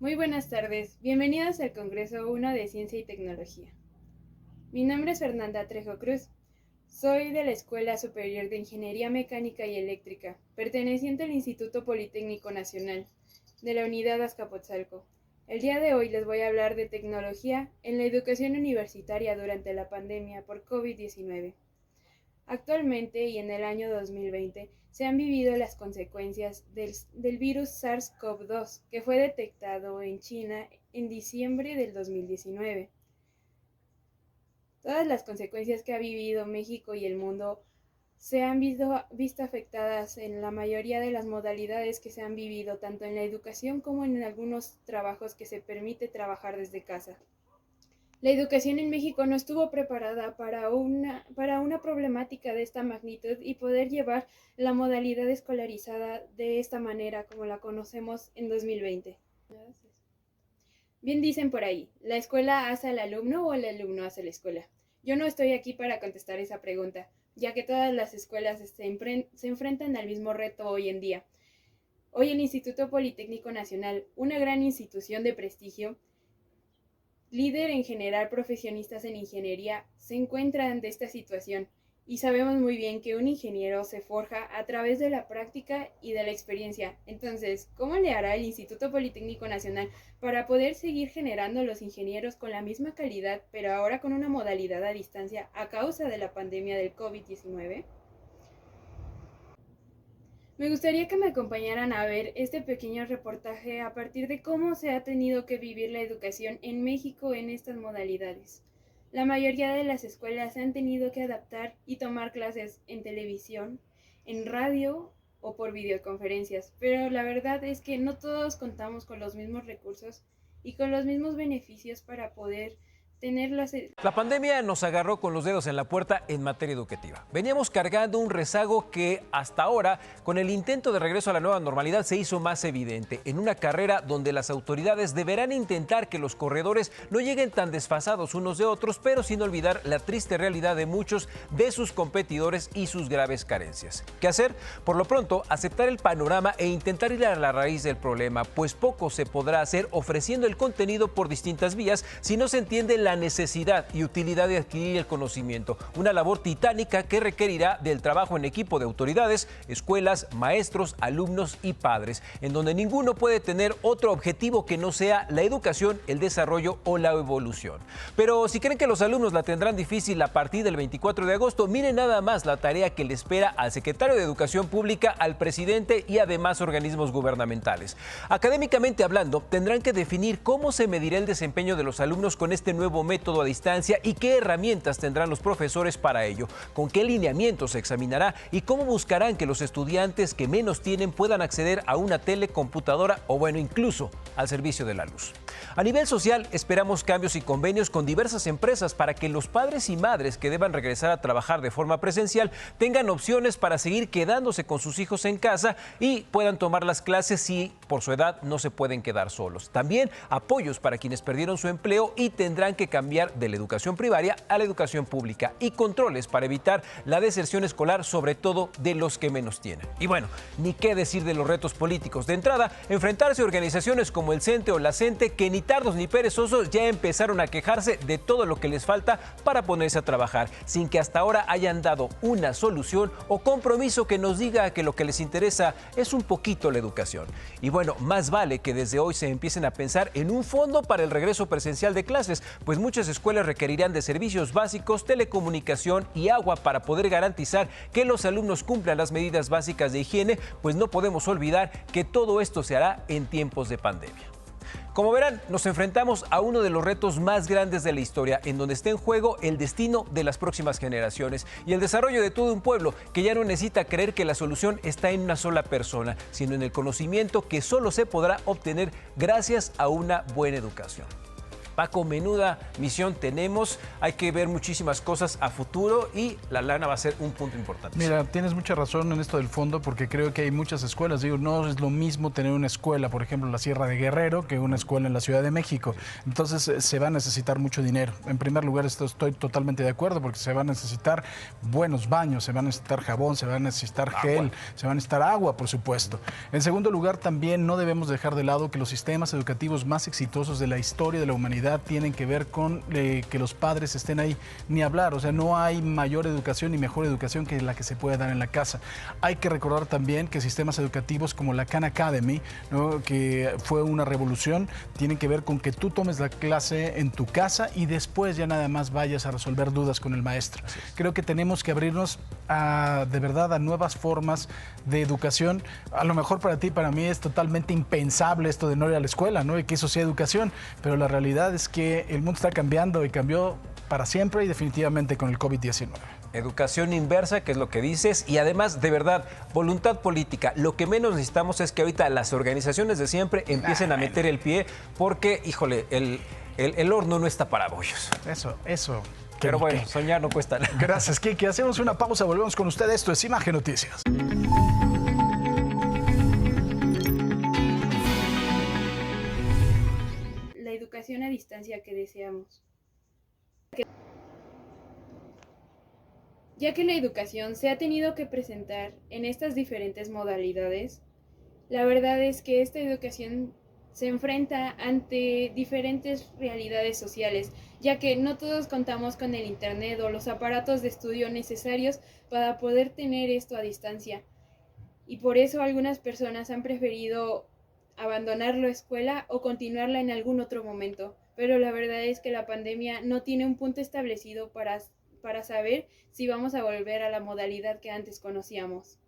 Muy buenas tardes, bienvenidos al Congreso 1 de Ciencia y Tecnología. Mi nombre es Fernanda Trejo Cruz, soy de la Escuela Superior de Ingeniería Mecánica y Eléctrica, perteneciente al Instituto Politécnico Nacional, de la Unidad Azcapotzalco. El día de hoy les voy a hablar de tecnología en la educación universitaria durante la pandemia por COVID-19. Actualmente y en el año 2020 se han vivido las consecuencias del virus SARS-CoV-2 que fue detectado en China en diciembre del 2019. Todas las consecuencias que ha vivido México y el mundo se han visto afectadas en la mayoría de las modalidades que se han vivido, tanto en la educación como en algunos trabajos que se permite trabajar desde casa. La educación en México no estuvo preparada para una problemática de esta magnitud y poder llevar la modalidad escolarizada de esta manera como la conocemos en 2020. Bien dicen por ahí, ¿la escuela hace al alumno o el alumno hace la escuela? Yo no estoy aquí para contestar esa pregunta, ya que todas las escuelas se enfrentan al mismo reto hoy en día. Hoy el Instituto Politécnico Nacional, una gran institución de prestigio, líder en generar profesionistas en ingeniería, se encuentra ante esta situación y sabemos muy bien que un ingeniero se forja a través de la práctica y de la experiencia. Entonces, ¿cómo le hará el Instituto Politécnico Nacional para poder seguir generando los ingenieros con la misma calidad, pero ahora con una modalidad a distancia a causa de la pandemia del COVID-19? Me gustaría que me acompañaran a ver este pequeño reportaje a partir de cómo se ha tenido que vivir la educación en México en estas modalidades. La mayoría de las escuelas se han tenido que adaptar y tomar clases en televisión, en radio o por videoconferencias, pero la verdad es que no todos contamos con los mismos recursos y con los mismos beneficios para poder tener las... La pandemia nos agarró con los dedos en la puerta en materia educativa. Veníamos cargando un rezago que hasta ahora, con el intento de regreso a la nueva normalidad, se hizo más evidente en una carrera donde las autoridades deberán intentar que los corredores no lleguen tan desfasados unos de otros, pero sin olvidar la triste realidad de muchos de sus competidores y sus graves carencias. ¿Qué hacer? Por lo pronto, aceptar el panorama e intentar ir a la raíz del problema, pues poco se podrá hacer ofreciendo el contenido por distintas vías si no se entiende la necesidad y utilidad de adquirir el conocimiento, una labor titánica que requerirá del trabajo en equipo de autoridades, escuelas, maestros, alumnos y padres, en donde ninguno puede tener otro objetivo que no sea la educación, el desarrollo o la evolución. Pero si creen que los alumnos la tendrán difícil a partir del 24 de agosto, miren nada más la tarea que le espera al secretario de Educación Pública, al presidente y además organismos gubernamentales. Académicamente hablando, tendrán que definir cómo se medirá el desempeño de los alumnos con este nuevo método a distancia y qué herramientas tendrán los profesores para ello, con qué lineamientos se examinará y cómo buscarán que los estudiantes que menos tienen puedan acceder a una telecomputadora o incluso al servicio de la luz. A nivel social, esperamos cambios y convenios con diversas empresas para que los padres y madres que deban regresar a trabajar de forma presencial tengan opciones para seguir quedándose con sus hijos en casa y puedan tomar las clases si por su edad no se pueden quedar solos. También apoyos para quienes perdieron su empleo y tendrán que cambiar de la educación primaria a la educación pública y controles para evitar la deserción escolar, sobre todo de los que menos tienen. Y ni qué decir de los retos políticos. De entrada, enfrentarse a organizaciones como el CENTE o la CENTE que ni tardos ni perezosos ya empezaron a quejarse de todo lo que les falta para ponerse a trabajar, sin que hasta ahora hayan dado una solución o compromiso que nos diga que lo que les interesa es un poquito la educación. Y más vale que desde hoy se empiecen a pensar en un fondo para el regreso presencial de clases, pues muchas escuelas requerirán de servicios básicos, telecomunicación y agua para poder garantizar que los alumnos cumplan las medidas básicas de higiene, pues no podemos olvidar que todo esto se hará en tiempos de pandemia. Como verán, nos enfrentamos a uno de los retos más grandes de la historia, en donde está en juego el destino de las próximas generaciones y el desarrollo de todo un pueblo que ya no necesita creer que la solución está en una sola persona, sino en el conocimiento que solo se podrá obtener gracias a una buena educación. Paco, menuda misión tenemos. Hay que ver muchísimas cosas a futuro y la lana va a ser un punto importante. Mira, tienes mucha razón en esto del fondo, porque creo que hay muchas escuelas. Digo, no es lo mismo tener una escuela, por ejemplo, en la Sierra de Guerrero, que una escuela en la Ciudad de México. Entonces, se va a necesitar mucho dinero. En primer lugar, estoy totalmente de acuerdo, porque se va a necesitar buenos baños, se va a necesitar jabón, se va a necesitar gel, se va a necesitar agua, por supuesto. En segundo lugar, también no debemos dejar de lado que los sistemas educativos más exitosos de la historia de la humanidad tienen que ver con que los padres estén ahí, ni hablar. O sea, no hay mayor educación ni mejor educación que la que se puede dar en la casa. Hay que recordar también que sistemas educativos como la Khan Academy, ¿no?, que fue una revolución, tienen que ver con que tú tomes la clase en tu casa y después ya nada más vayas a resolver dudas con el maestro. Creo que tenemos que abrirnos de verdad a nuevas formas de educación. A lo mejor para ti, para mí es totalmente impensable esto de no ir a la escuela, ¿no?, y que eso sea educación, pero la realidad es que el mundo está cambiando y cambió para siempre y definitivamente con el COVID-19. Educación inversa, que es lo que dices, y además, de verdad, voluntad política. Lo que menos necesitamos es que ahorita las organizaciones de siempre empiecen a meter el pie, porque, híjole, el horno no está para bollos. Eso. Pero bueno, soñar no cuesta nada. Gracias, Kiki. Hacemos una pausa, volvemos con usted. Esto es Imagen Noticias. La educación a distancia que deseamos. Ya que la educación se ha tenido que presentar en estas diferentes modalidades, la verdad es que esta educación se enfrenta ante diferentes realidades sociales, ya que no todos contamos con el internet o los aparatos de estudio necesarios para poder tener esto a distancia. Y por eso algunas personas han preferido abandonar la escuela o continuarla en algún otro momento. Pero la verdad es que la pandemia no tiene un punto establecido para saber si vamos a volver a la modalidad que antes conocíamos.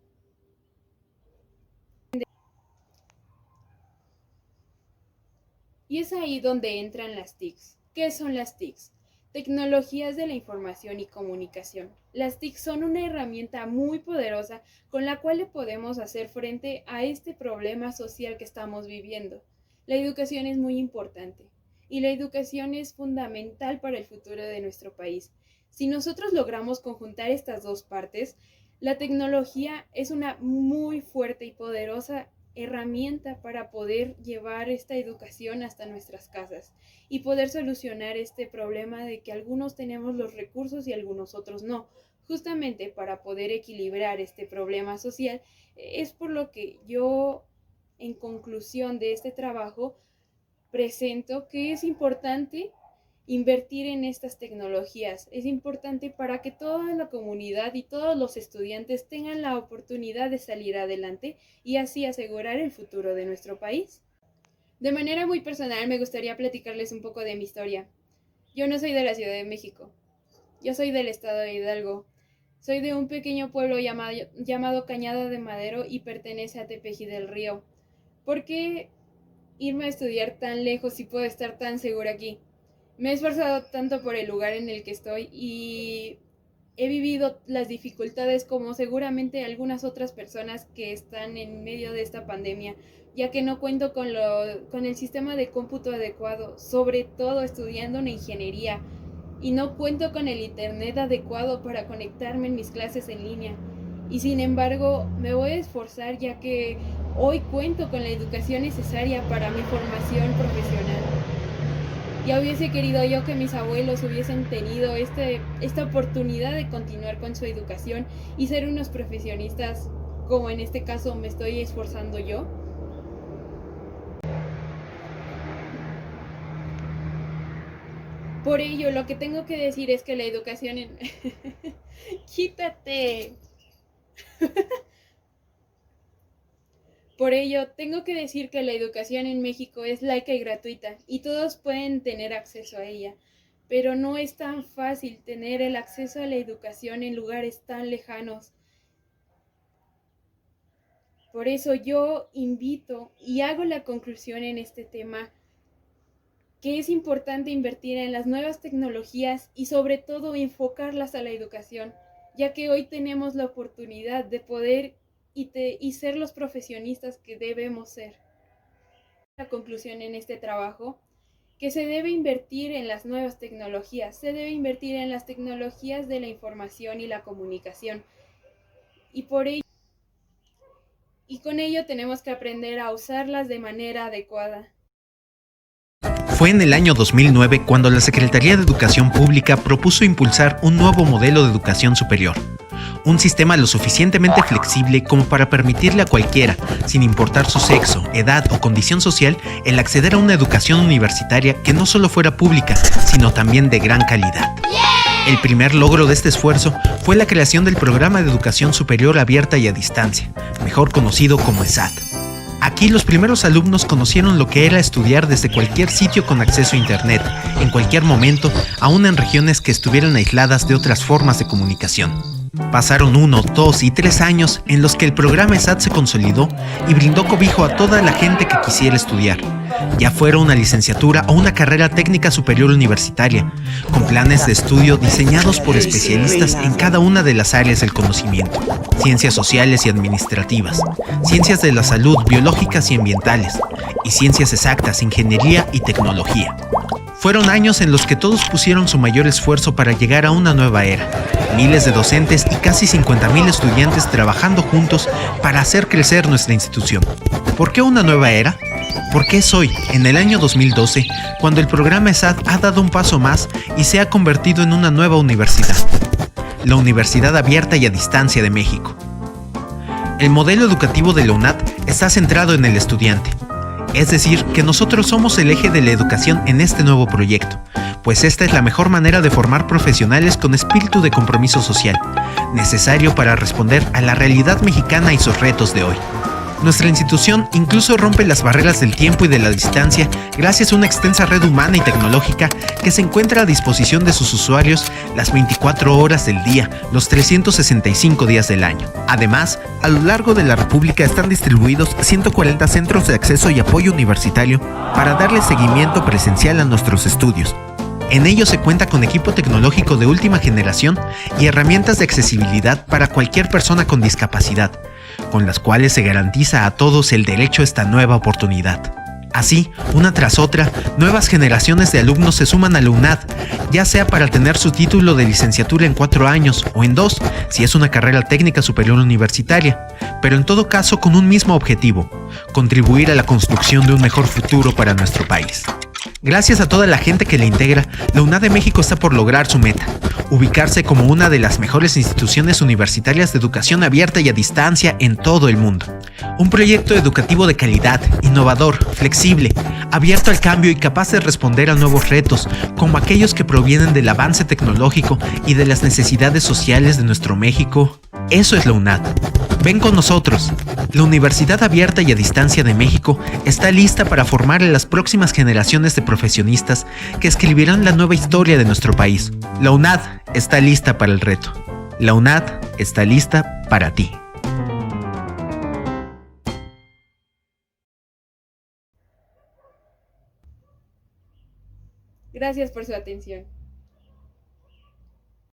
Y es ahí donde entran las TICs. ¿Qué son las TICs? Tecnologías de la información y comunicación. Las TIC son una herramienta muy poderosa con la cual le podemos hacer frente a este problema social que estamos viviendo. La educación es muy importante y la educación es fundamental para el futuro de nuestro país. Si nosotros logramos conjuntar estas dos partes, la tecnología es una muy fuerte y poderosa herramienta para poder llevar esta educación hasta nuestras casas y poder solucionar este problema de que algunos tenemos los recursos y algunos otros no. Justamente para poder equilibrar este problema social, es por lo que yo, en conclusión de este trabajo, presento que es importante invertir en estas tecnologías. Es importante para que toda la comunidad y todos los estudiantes tengan la oportunidad de salir adelante y así asegurar el futuro de nuestro país. De manera muy personal, me gustaría platicarles un poco de mi historia. Yo no soy de la Ciudad de México. Yo soy del estado de Hidalgo. Soy de un pequeño pueblo llamado Cañada de Madero y pertenece a Tepeji del Río. ¿Por qué irme a estudiar tan lejos si puedo estar tan segura aquí? Me he esforzado tanto por el lugar en el que estoy y he vivido las dificultades como seguramente algunas otras personas que están en medio de esta pandemia, ya que no cuento con el sistema de cómputo adecuado, sobre todo estudiando una ingeniería, y no cuento con el internet adecuado para conectarme en mis clases en línea. Y sin embargo, me voy a esforzar ya que hoy cuento con la educación necesaria para mi formación profesional. Ya hubiese querido yo que mis abuelos hubiesen tenido esta oportunidad de continuar con su educación y ser unos profesionistas, como en este caso me estoy esforzando yo. Por ello, lo que tengo que decir es que la educación en... ¡Quítate! Por ello, tengo que decir que la educación en México es laica y gratuita y todos pueden tener acceso a ella, pero no es tan fácil tener el acceso a la educación en lugares tan lejanos. Por eso yo invito y hago la conclusión en este tema, que es importante invertir en las nuevas tecnologías y sobre todo enfocarlas a la educación, ya que hoy tenemos la oportunidad de poder y ser los profesionistas que debemos ser. La conclusión en este trabajo, que se debe invertir en las nuevas tecnologías, se debe invertir en las tecnologías de la información y la comunicación. Y con ello tenemos que aprender a usarlas de manera adecuada. Fue en el año 2009 cuando la Secretaría de Educación Pública propuso impulsar un nuevo modelo de educación superior. Un sistema lo suficientemente flexible como para permitirle a cualquiera, sin importar su sexo, edad o condición social, el acceder a una educación universitaria que no solo fuera pública, sino también de gran calidad. El primer logro de este esfuerzo fue la creación del Programa de Educación Superior Abierta y a Distancia, mejor conocido como ESAD. Aquí los primeros alumnos conocieron lo que era estudiar desde cualquier sitio con acceso a internet, en cualquier momento, aún en regiones que estuvieran aisladas de otras formas de comunicación. Pasaron 1, 2 y 3 años en los que el programa ESAD se consolidó y brindó cobijo a toda la gente que quisiera estudiar, ya fuera una licenciatura o una carrera técnica superior universitaria, con planes de estudio diseñados por especialistas en cada una de las áreas del conocimiento: ciencias sociales y administrativas, ciencias de la salud, biológicas y ambientales, y ciencias exactas, ingeniería y tecnología. Fueron años en los que todos pusieron su mayor esfuerzo para llegar a una nueva era. Miles de docentes y casi 50,000 estudiantes trabajando juntos para hacer crecer nuestra institución. ¿Por qué una nueva era? Porque es hoy, en el año 2012, cuando el programa ESAD ha dado un paso más y se ha convertido en una nueva universidad, la Universidad Abierta y a Distancia de México. El modelo educativo de la UNAD está centrado en el estudiante. Es decir, que nosotros somos el eje de la educación en este nuevo proyecto, pues esta es la mejor manera de formar profesionales con espíritu de compromiso social, necesario para responder a la realidad mexicana y sus retos de hoy. Nuestra institución incluso rompe las barreras del tiempo y de la distancia gracias a una extensa red humana y tecnológica que se encuentra a disposición de sus usuarios las 24 horas del día, los 365 días del año. Además, a lo largo de la República están distribuidos 140 centros de acceso y apoyo universitario para darle seguimiento presencial a nuestros estudios. En ellos se cuenta con equipo tecnológico de última generación y herramientas de accesibilidad para cualquier persona con discapacidad, con las cuales se garantiza a todos el derecho a esta nueva oportunidad. Así, una tras otra, nuevas generaciones de alumnos se suman a la UNAD, ya sea para tener su título de licenciatura en 4 años o en 2, si es una carrera técnica superior universitaria, pero en todo caso con un mismo objetivo: contribuir a la construcción de un mejor futuro para nuestro país. Gracias a toda la gente que la integra, la UNAD de México está por lograr su meta: ubicarse como una de las mejores instituciones universitarias de educación abierta y a distancia en todo el mundo. Un proyecto educativo de calidad, innovador, flexible, abierto al cambio y capaz de responder a nuevos retos, como aquellos que provienen del avance tecnológico y de las necesidades sociales de nuestro México. Eso es la UNAD. Ven con nosotros. La Universidad Abierta y a Distancia de México está lista para formar a las próximas generaciones de profesionistas que escribirán la nueva historia de nuestro país. La UNAD está lista para el reto. La UNAD está lista para ti. Gracias por su atención.